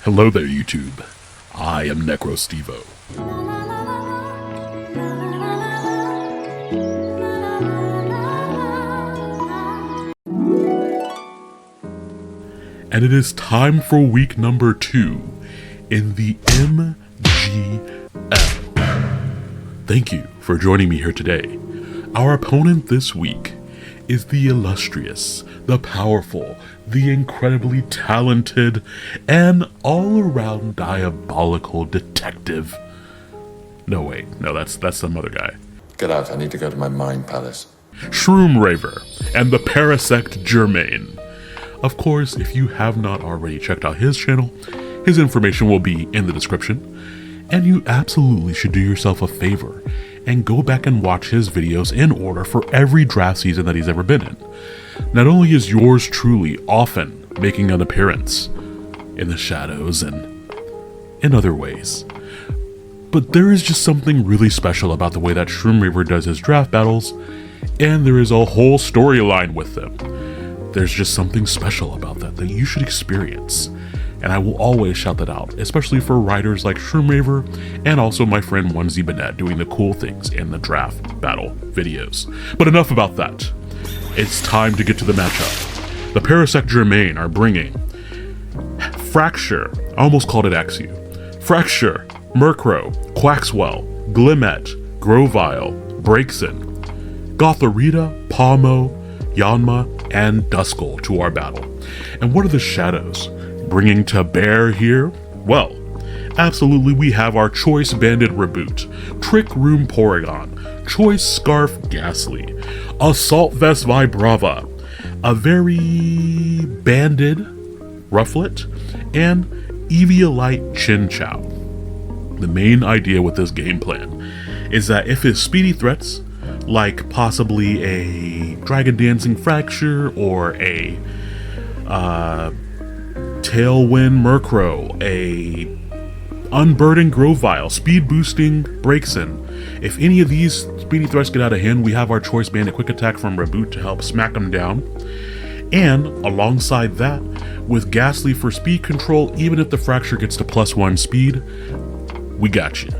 Hello there, YouTube. I am Necrostevo. And it is time for week number 2 in the MGL. Thank you for joining me here today. Our opponent this week is the illustrious, the powerful, the incredibly talented, and all-around diabolical detective. No, wait, no, that's some other guy. Get out, I need to go to my mind palace. Shroom Raver and the Parasect Germain. Of course, if you have not already checked out his channel, his information will be in the description, and you absolutely should do yourself a favor and go back and watch his videos in order for every draft season that he's ever been in. Not only is yours truly often making an appearance in the shadows and in other ways, but there is just something really special about the way that Shroom Raver does his draft battles, and there is a whole storyline with them. There's just something special about that you should experience. And I will always shout that out, especially for writers like Shroom Raver and also my friend Onesie Bennett doing the cool things in the draft battle videos. But enough about that. It's time to get to the matchup. The Parasect Germain are bringing Fracture, I almost called it Axew, Fracture, Murkrow, Quaxwell, Glimmet, Grovyle, Braixen, Gothorita, Palmo, Yanma, and Duskull to our battle. And what are the shadows bringing to bear here? Well, absolutely we have our Choice Banded Reboot, Trick Room Porygon, Choice Scarf Ghastly, Assault Vest Vibrava, a very banded Rufflet, and Eviolite Chinchou. The main idea with this game plan is that if his speedy threats, like possibly a Dragon Dancing Fracture or a Tailwind Murkrow, a Unburdened Grovyle, Speed Boosting Braixen. If any of these speedy threats get out of hand, we have our Choice Banded Quick Attack from Reboot to help smack them down. And alongside that, with Ghastly for speed control, even if the Fracture gets to +1 speed, we got you.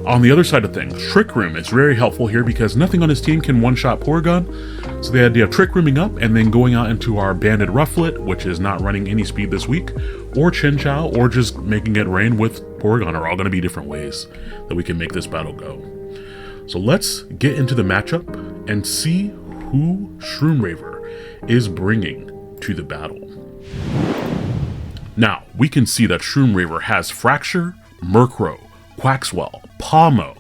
On the other side of things, Trick Room is very helpful here because nothing on his team can one-shot Porygon. So the idea of Trick Rooming up and then going out into our Banded Rufflet, which is not running any speed this week, or Chinchou, or just making it rain with Porygon are all going to be different ways that we can make this battle go. So let's get into the matchup and see who Shroom Raver is bringing to the battle. Now, we can see that Shroom Raver has Fracture, Murkrow, Quaxwell, Palmo,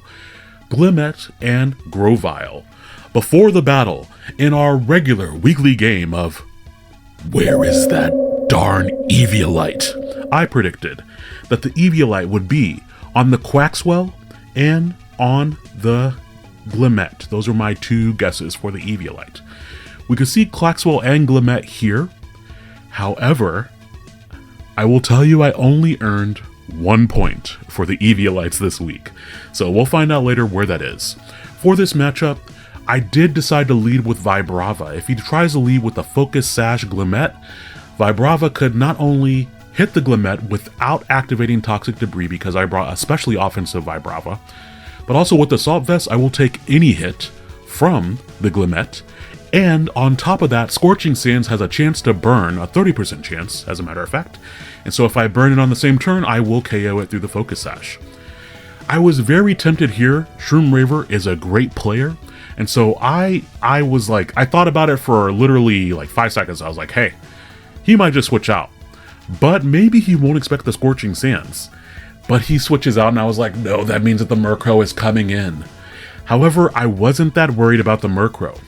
Glimmet, and Grovyle. Before the battle, in our regular weekly game of Where is that darn Eviolite? I predicted that the Eviolite would be on the Quaxwell and on the Glimmet. Those are my two guesses for the Eviolite. We could see Quaxwell and Glimmet here. However, I will tell you I only earned 1 point for the Eviolites this week, so we'll find out later where that is. For this matchup, I did decide to lead with Vibrava. If he tries to lead with the Focus Sash Glimmet, Vibrava could not only hit the Glimmet without activating Toxic Debris because I brought especially offensive Vibrava, but also with the Assault Vest, I will take any hit from the Glimmet. And on top of that, Scorching Sands has a chance to burn, a 30% chance, as a matter of fact. And so if I burn it on the same turn, I will KO it through the Focus Sash. I was very tempted here. Shroom Raver is a great player. And so I was like, I thought about it for literally like 5 seconds. I was like, hey, he might just switch out. But maybe he won't expect the Scorching Sands. But he switches out and I was like, no, that means that the Murkrow is coming in. However, I wasn't that worried about the Murkrow.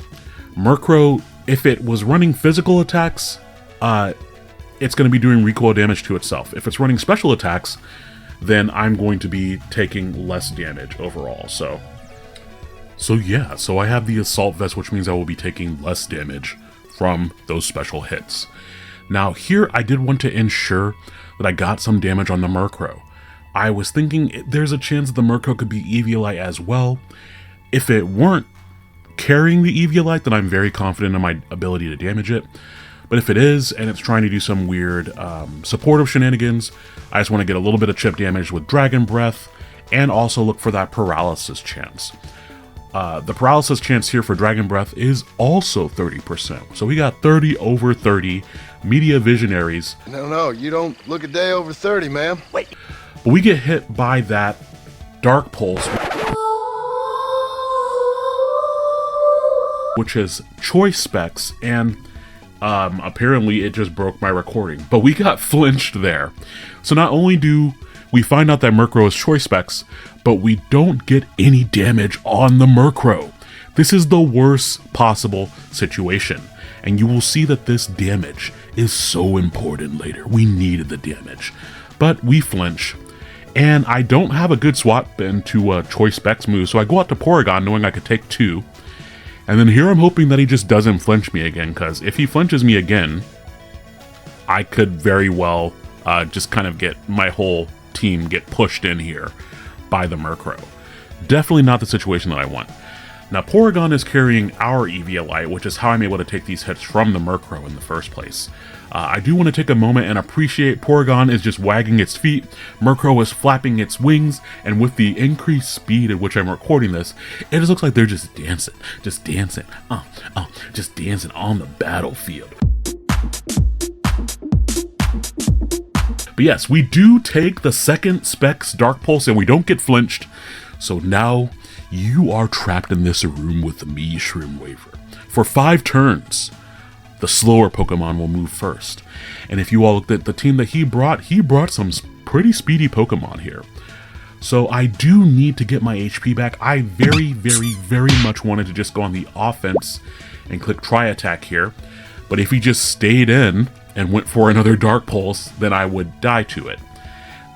Murkrow, if it was running physical attacks, it's going to be doing recoil damage to itself. If it's running special attacks, then I'm going to be taking less damage overall. So yeah, so I have the Assault Vest, which means I will be taking less damage from those special hits. Now here, I did want to ensure that I got some damage on the Murkrow. I was thinking there's a chance that the Murkrow could be Eviolite as well. If it weren't carrying the Eviolite, then I'm very confident in my ability to damage it. But if it is, and it's trying to do some weird supportive shenanigans, I just want to get a little bit of chip damage with Dragon Breath, and also look for that paralysis chance. The paralysis chance here for Dragon Breath is also 30%. So we got 30 over 30 Media Visionaries. No, you don't look a day over 30, man. Wait. But we get hit by that Dark Pulse, which is choice specs, and apparently it just broke my recording. But we got flinched there. So not only do we find out that Murkrow is choice specs, but we don't get any damage on the Murkrow. This is the worst possible situation. And you will see that this damage is so important later. We needed the damage. But we flinch. And I don't have a good swap into a choice specs move, so I go out to Porygon knowing I could take 2. And then here I'm hoping that he just doesn't flinch me again, because if he flinches me again, I could very well just kind of get my whole team get pushed in here by the Murkrow. Definitely not the situation that I want. Now Porygon is carrying our Eviolite, which is how I'm able to take these hits from the Murkrow in the first place. I do want to take a moment and appreciate Porygon is just wagging its feet, Murkrow is flapping its wings, and with the increased speed at which I'm recording this, it just looks like they're just dancing on the battlefield. But yes, we do take the second Specs Dark Pulse and we don't get flinched, so now you are trapped in this room with me, Shroom Waver. For 5 turns. The slower Pokemon will move first. And if you all looked at the team that he brought some pretty speedy Pokemon here. So I do need to get my HP back. I very much wanted to just go on the offense and click Tri Attack here. But if he just stayed in and went for another Dark Pulse, then I would die to it.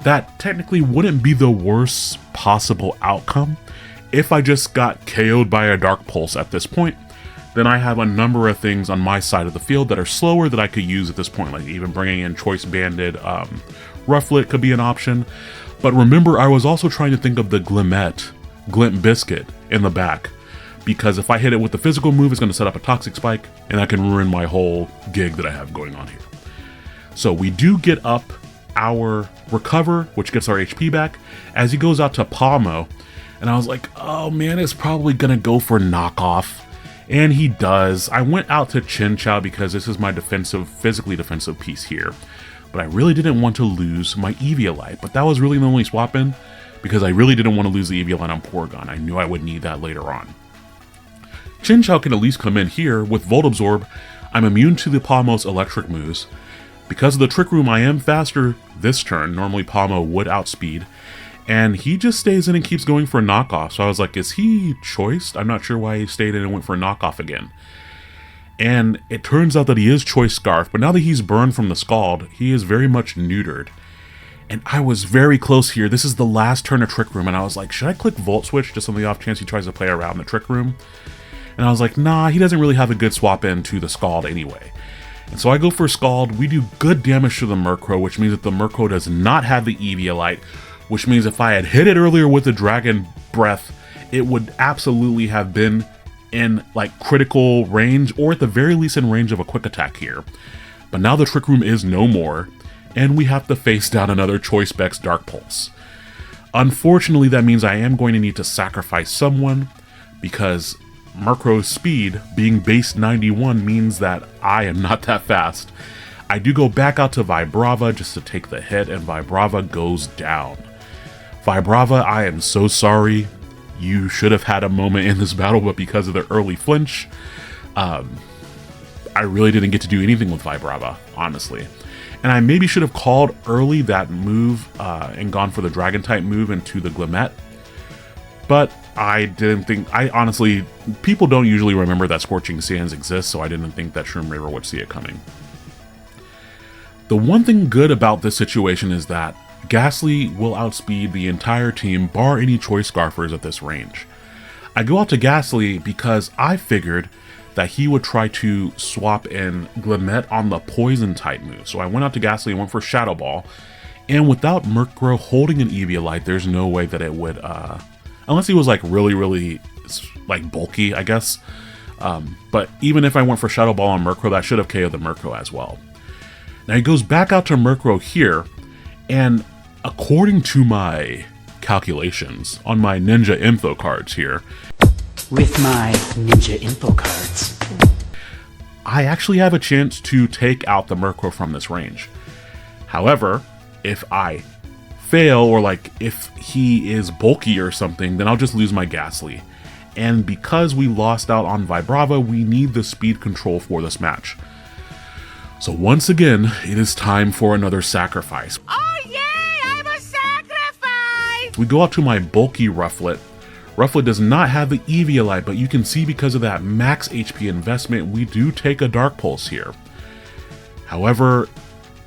That technically wouldn't be the worst possible outcome. If I just got KO'd by a Dark Pulse at this point, then I have a number of things on my side of the field that are slower that I could use at this point, like even bringing in Choice Banded Rufflet could be an option. But remember, I was also trying to think of the Glint Biscuit in the back, because if I hit it with the physical move, it's going to set up a Toxic Spike, and that can ruin my whole gig that I have going on here. So we do get up our Recover, which gets our HP back, as he goes out to Palmo, and I was like, oh man, it's probably going to go for Knockoff. And he does. I went out to Chinchou because this is my physically defensive piece here. But I really didn't want to lose my Eviolite. But that was really the only swap in, because I really didn't want to lose the Eviolite on Porygon. I knew I would need that later on. Chinchou can at least come in here with Volt Absorb. I'm immune to the Palmo's electric moves. Because of the Trick Room, I am faster this turn. Normally Palmo would outspeed. And he just stays in and keeps going for a knockoff. So I was like, is he choiced? I'm not sure why he stayed in and went for a knockoff again. And it turns out that he is Choice Scarf, but now that he's burned from the Scald, he is very much neutered. And I was very close here. This is the last turn of Trick Room, and I was like, should I click Volt Switch just on the off chance he tries to play around the Trick Room? And I was like, nah, he doesn't really have a good swap in to the Scald anyway. And so I go for Scald. We do good damage to the Murkrow, which means that the Murkrow does not have the Eviolite, which means if I had hit it earlier with the Dragon Breath, it would absolutely have been in like critical range, or at the very least in range of a quick attack here. But now the Trick Room is no more, and we have to face down another Choice Specs Dark Pulse. Unfortunately, that means I am going to need to sacrifice someone, because Murkrow's speed being base 91 means that I am not that fast. I do go back out to Vibrava just to take the hit, and Vibrava goes down. Vibrava, I am so sorry. You should have had a moment in this battle, but because of the early flinch, I really didn't get to do anything with Vibrava, honestly. And I maybe should have called early that move and gone for the Dragon-type move into the Glimmet. But I didn't think... honestly, people don't usually remember that Scorching Sands exists, so I didn't think that Shroom Raver would see it coming. The one thing good about this situation is that Ghastly will outspeed the entire team, bar any Choice Scarfers at this range. I go out to Ghastly because I figured that he would try to swap in Glimmet on the Poison type move. So I went out to Ghastly and went for Shadow Ball. And without Murkrow holding an Eviolite, there's no way that it would, unless he was like really like bulky, I guess. But even if I went for Shadow Ball on Murkrow, that should have KO'd the Murkrow as well. Now he goes back out to Murkrow here, and according to my calculations on my Ninja info cards here, with my Ninja info cards, I actually have a chance to take out the Murkrow from this range. However, if I fail, or like if he is bulky or something, then I'll just lose my Ghastly. And because we lost out on Vibrava, we need the speed control for this match. So once again, it is time for another sacrifice. Oh yay, I'm a sacrifice! We go out to my bulky Rufflet. Rufflet does not have the Eviolite, but you can see because of that max HP investment, we do take a Dark Pulse here. However,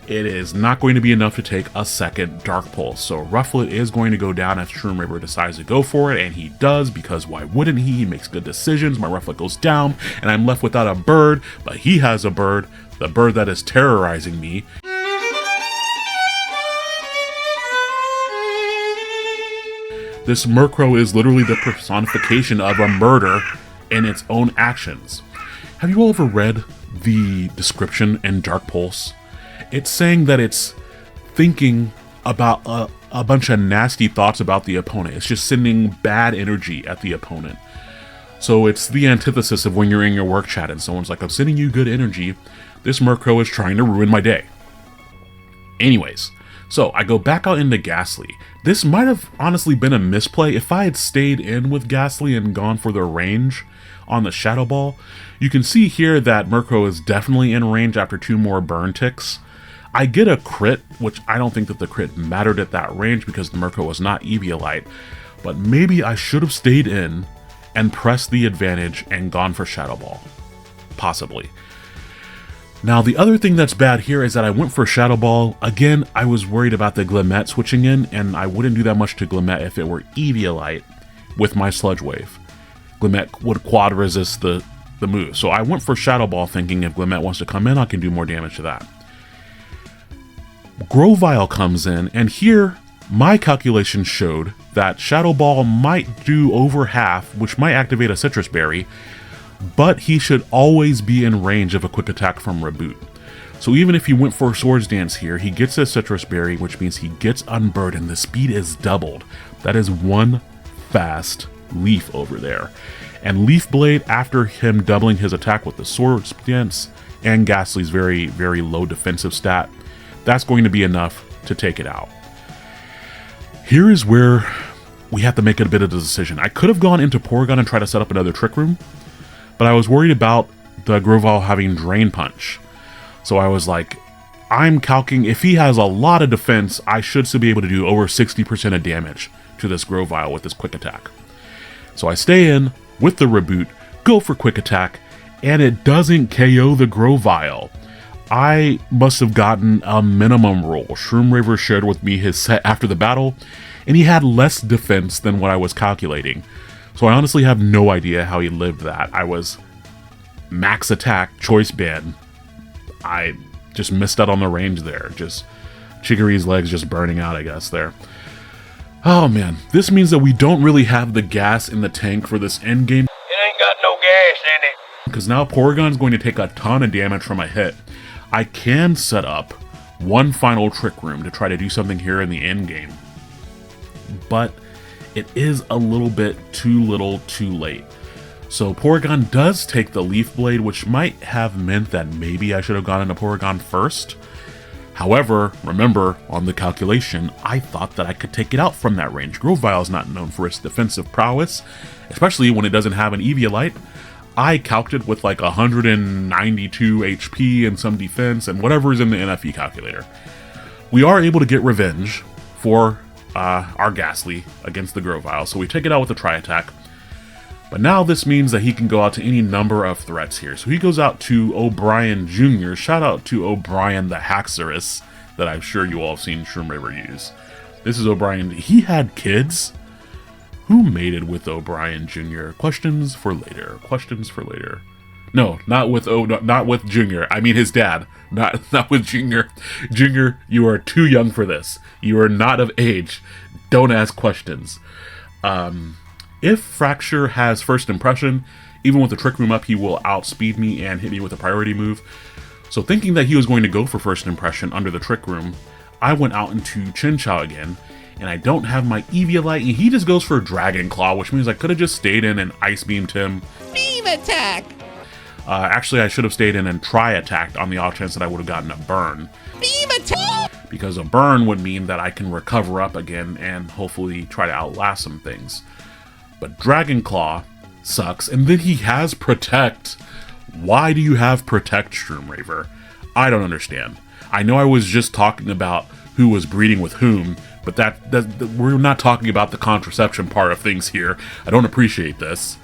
it is not going to be enough to take a second Dark Pulse, so Rufflet is going to go down if Shroom River decides to go for it, and he does, because why wouldn't he? He makes good decisions. My Rufflet goes down, and I'm left without a bird, but he has a bird, the bird that is terrorizing me. This Murkrow is literally the personification of a murder in its own actions. Have you all ever read the description in Dark Pulse? It's saying that it's thinking about a bunch of nasty thoughts about the opponent. It's just sending bad energy at the opponent. So it's the antithesis of when you're in your work chat and someone's like, I'm sending you good energy. This Murkrow is trying to ruin my day. Anyways, so I go back out into Ghastly. This might have honestly been a misplay. If I had stayed in with Ghastly and gone for the range on the Shadow Ball, you can see here that Murkrow is definitely in range after 2 more burn ticks. I get a crit, which I don't think that the crit mattered at that range because the Murkrow was not Eviolite, but maybe I should have stayed in and pressed the advantage and gone for Shadow Ball. Possibly. Now, the other thing that's bad here is that I went for Shadow Ball. Again, I was worried about the Glimmet switching in, and I wouldn't do that much to Glimmet if it were Eviolite with my Sludge Wave. Glimmet would quad resist the move. So I went for Shadow Ball thinking if Glimmet wants to come in, I can do more damage to that. Grovyle comes in, and here my calculations showed that Shadow Ball might do over half, which might activate a Citrus Berry, but he should always be in range of a quick attack from Reboot. So even if he went for Swords Dance here, he gets a Citrus Berry, which means he gets Unburdened. The speed is doubled. That is one fast Leaf over there. And Leaf Blade, after him doubling his attack with the Swords Dance and Ghastly's very, very low defensive stat, that's going to be enough to take it out. Here is where we have to make a bit of a decision. I could have gone into Porygon and tried to set up another Trick Room, but I was worried about the Grovyle having Drain Punch. So I was like, I'm calculating if he has a lot of defense, I should still be able to do over 60% of damage to this Grovyle with this Quick Attack. So I stay in with the Reboot, go for Quick Attack, and it doesn't KO the Grovyle. I must have gotten a minimum roll. Shroom River shared with me his set after the battle, and he had less defense than what I was calculating. So I honestly have no idea how he lived that. I was max attack, choice band. I just missed out on the range there. Just Chicory's legs just burning out, I guess, there. Oh man, this means that we don't really have the gas in the tank for this endgame. It ain't got no gas in it. Because now Porygon's going to take a ton of damage from a hit. I can set up one final Trick Room to try to do something here in the end game, but it is a little bit too little too late. So Porygon does take the Leaf Blade, which might have meant that maybe I should have gone into Porygon first. However, remember, on the calculation, I thought that I could take it out from that range. Grovyle is not known for its defensive prowess, especially when it doesn't have an Eviolite. I calced it with like 192 HP and some defense and whatever is in the NFE calculator. We are able to get revenge for our Ghastly against the Grovyle, so we take it out with a Tri-Attack. But now this means that he can go out to any number of threats here. So he goes out to O'Brien Jr. Shout out to O'Brien the Haxorus that I'm sure you all have seen Shroom River use. This is O'Brien. He had kids. Who mated with O'Brien Jr.? Questions for later. Questions for later. No, not with Jr. I mean his dad. Not with Jr. Jr., you are too young for this. You are not of age. Don't ask questions. If Fracture has first impression, Even with the Trick Room up, he will outspeed me and hit me with a priority move. So thinking that he was going to go for first impression under the Trick Room, I went out into Chin Chow again, and I don't have my Eviolite, and he just goes for Dragon Claw, which means I could have just stayed in and Ice Beamed him. Beam attack! Actually, I should have stayed in and Tri-Attacked on the off chance that I would have gotten a burn. Beam attack! Because a burn would mean that I can recover up again and hopefully try to outlast some things. But Dragon Claw sucks, and then he has Protect. Why do you have Protect, Shroom Raver? I don't understand. I know I was just talking about who was breeding with whom, but that we're not talking about the contraception part of things here. I don't appreciate this.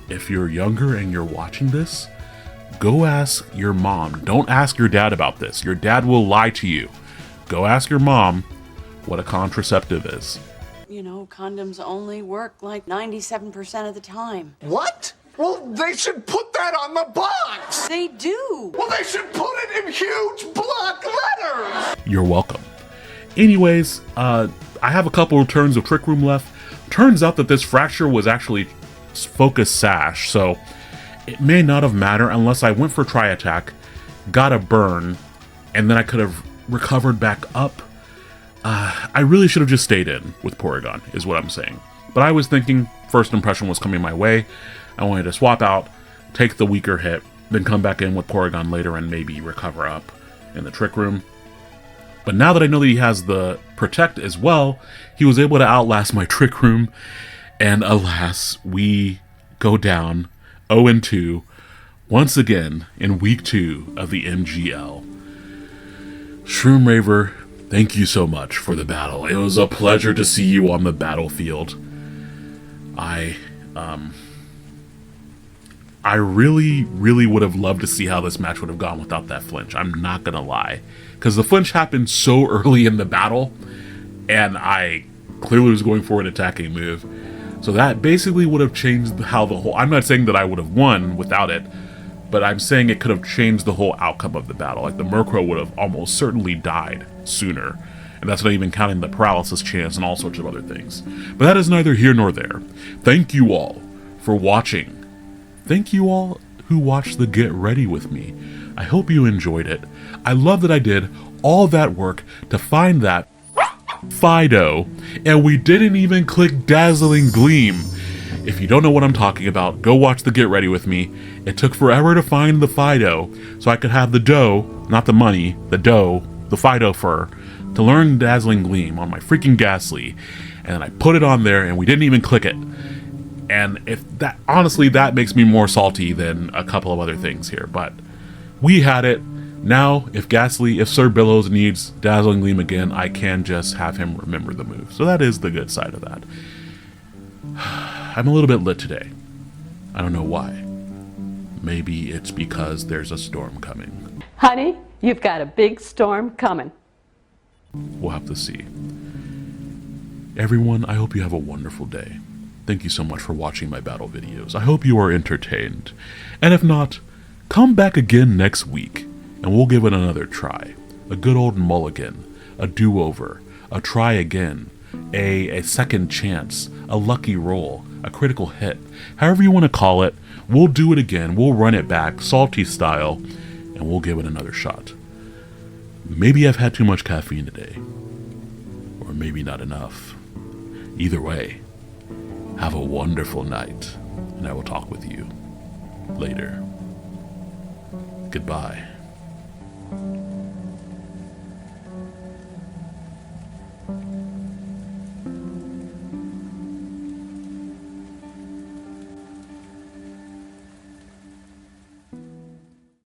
If you're younger and you're watching this, go ask your mom. Don't ask your dad about this. Your dad will lie to you. Go ask your mom what a contraceptive is. You know, condoms only work like 97% of the time. What? Well, they should put that on the box! They do! Well, they should put it in huge block letters! You're welcome. Anyways, I have a couple of turns of Trick Room left. Turns out that this Fracture was actually Focus Sash, so it may not have mattered unless I went for Tri-Attack, got a burn, and then I could have recovered back up. I really should have just stayed in with Porygon, is what I'm saying. But I was thinking first impression was coming my way. I wanted to swap out, take the weaker hit, then come back in with Porygon later and maybe recover up in the Trick Room. But now that I know that he has the Protect as well, he was able to outlast my Trick Room. And alas, we go down 0-2 once again in week 2 of the MGL. Shroom Raver, thank you so much for the battle. It was a pleasure to see you on the battlefield. I really would have loved to see how this match would have gone without that flinch. I'm not gonna lie. Because the flinch happened so early in the battle, and I clearly was going for an attacking move. So that basically would have changed how the whole... I'm not saying that I would have won without it, but I'm saying it could have changed the whole outcome of the battle. Like, the Murkrow would have almost certainly died sooner. And that's not even counting the paralysis chance and all sorts of other things. But that is neither here nor there. Thank you all for watching. Thank you all who watched the Get Ready with me. I hope you enjoyed it. I love that I did all that work to find that Fido, and we didn't even click Dazzling Gleam. If you don't know what I'm talking about, go watch the Get Ready with me. It took forever to find the Fido, so I could have the dough, not the money, the dough, the Fido fur, to learn Dazzling Gleam on my freaking Ghastly, and then I put it on there and we didn't even click it. And if that, honestly, that makes me more salty than a couple of other things here, but we had it. Now, if Sir Billows needs Dazzling Gleam again, I can just have him remember the move. So that is the good side of that. I'm a little bit lit today. I don't know why. Maybe it's because there's a storm coming. Honey, you've got a big storm coming. We'll have to see. Everyone, I hope you have a wonderful day. Thank you so much for watching my battle videos. I hope you are entertained. And if not, come back again next week. And we'll give it another try. A good old mulligan, a do-over, a try again, a second chance, a lucky roll, a critical hit. However you want to call it, we'll do it again, we'll run it back, salty style, and we'll give it another shot. Maybe I've had too much caffeine today. Or maybe not enough. Either way, have a wonderful night, and I will talk with you later. Goodbye.